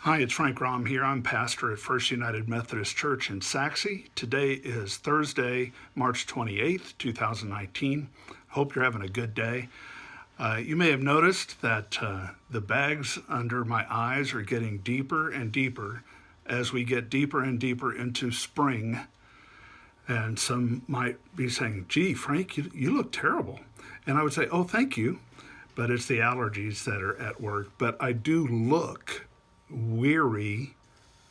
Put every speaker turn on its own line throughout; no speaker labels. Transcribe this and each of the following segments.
Hi, it's Frank Rom here. I'm pastor at First United Methodist Church in Saxe. Today is Thursday, March 28th, 2019. Hope you're having a good day. You may have noticed that the bags under my eyes are getting deeper and deeper as we get deeper and deeper into spring. And some might be saying, gee, Frank, you look terrible. And I would say, oh, thank you. But it's the allergies that are at work. But I do look weary,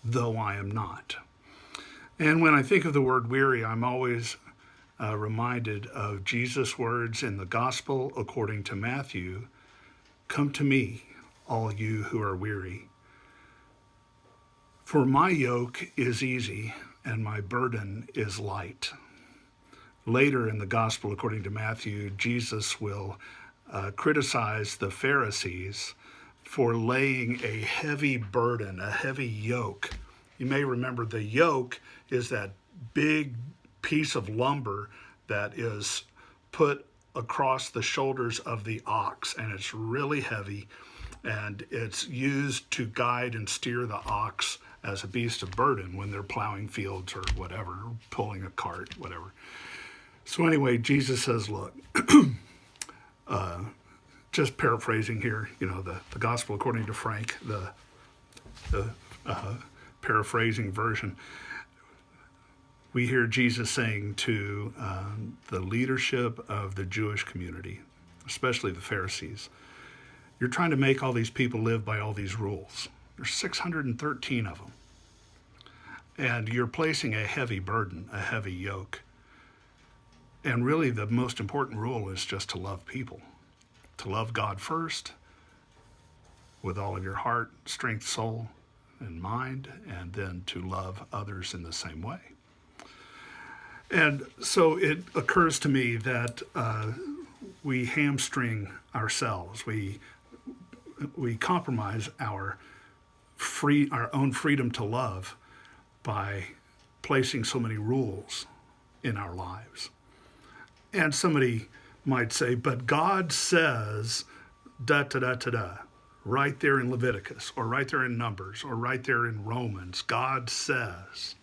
though I am not. And when I think of the word weary, I'm always reminded of Jesus' words in the Gospel according to Matthew, "Come to me, all you who are weary. For my yoke is easy and my burden is light." Later in the Gospel according to Matthew, Jesus will criticize the Pharisees for laying a heavy burden, a heavy yoke. You may remember the yoke is that big piece of lumber that is put across the shoulders of the ox, and it's really heavy, and it's used to guide and steer the ox as a beast of burden when they're plowing fields or whatever, pulling a cart, whatever. So anyway, Jesus says, look, just paraphrasing here, the Gospel according to Frank, the paraphrasing version. We hear Jesus saying to the leadership of the Jewish community, especially the Pharisees, you're trying to make all these people live by all these rules. There's 613 of them. And you're placing a heavy burden, a heavy yoke. And really the most important rule is just to love people. To love God first with all of your heart, strength, soul, and mind, and then to love others in the same way. And so it occurs to me that we hamstring ourselves. We compromise our own freedom to love by placing so many rules in our lives. And somebody might say, but God says da da da da da, right there in Leviticus, or right there in Numbers, or right there in Romans. God says,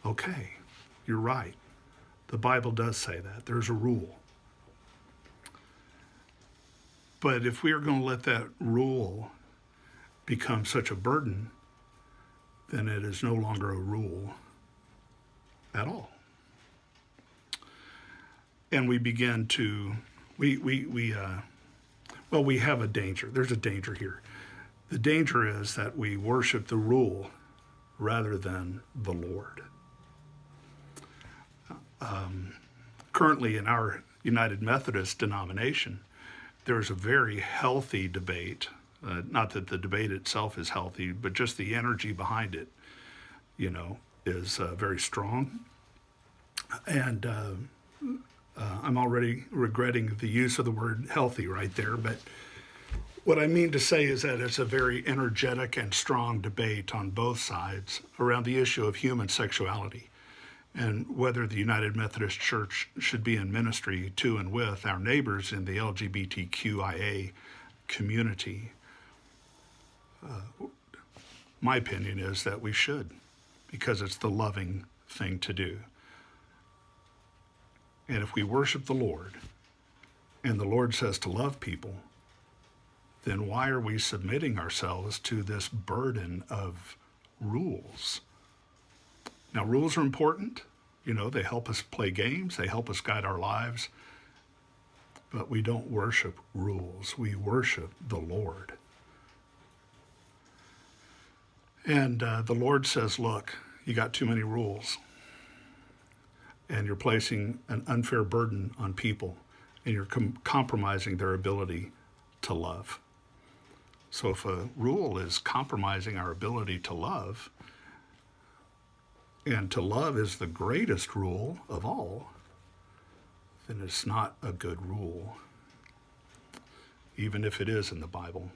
okay, you're right. The Bible does say that. There's a rule. But if we are going to let that rule become such a burden, then it is no longer a rule at all. And we begin to, we have a danger. There's a danger here. The danger is that we worship the rule rather than the Lord. Currently in our United Methodist denomination, there's a very healthy debate. Not that the debate itself is healthy, but just the energy behind it, is very strong. And I'm already regretting the use of the word healthy right there, but what I mean to say is that it's a very energetic and strong debate on both sides around the issue of human sexuality and whether the United Methodist Church should be in ministry to and with our neighbors in the LGBTQIA community. My opinion is that we should, because it's the loving thing to do. And if we worship the Lord, and the Lord says to love people, then why are we submitting ourselves to this burden of rules? Now, rules are important. They help us play games. They help us guide our lives. But we don't worship rules. We worship the Lord. And the Lord says, look, you got too many rules. And you're placing an unfair burden on people. And you're compromising their ability to love. So if a rule is compromising our ability to love, and to love is the greatest rule of all, then it's not a good rule, even if it is in the Bible.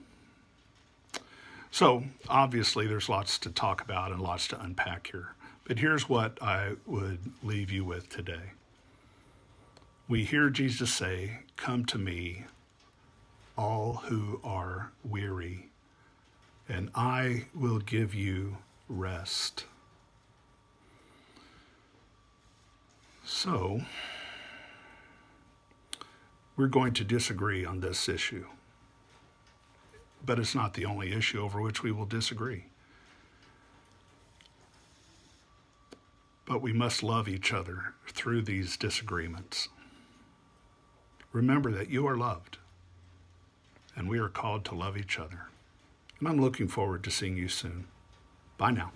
So obviously there's lots to talk about and lots to unpack here. But here's what I would leave you with today. We hear Jesus say, "Come to me, all who are weary and I will give you rest. So, we're going to disagree on this issue, but it's not the only issue over which we will disagree. But we must love each other through these disagreements. Remember that you are loved, and we are called to love each other. And I'm looking forward to seeing you soon. Bye now.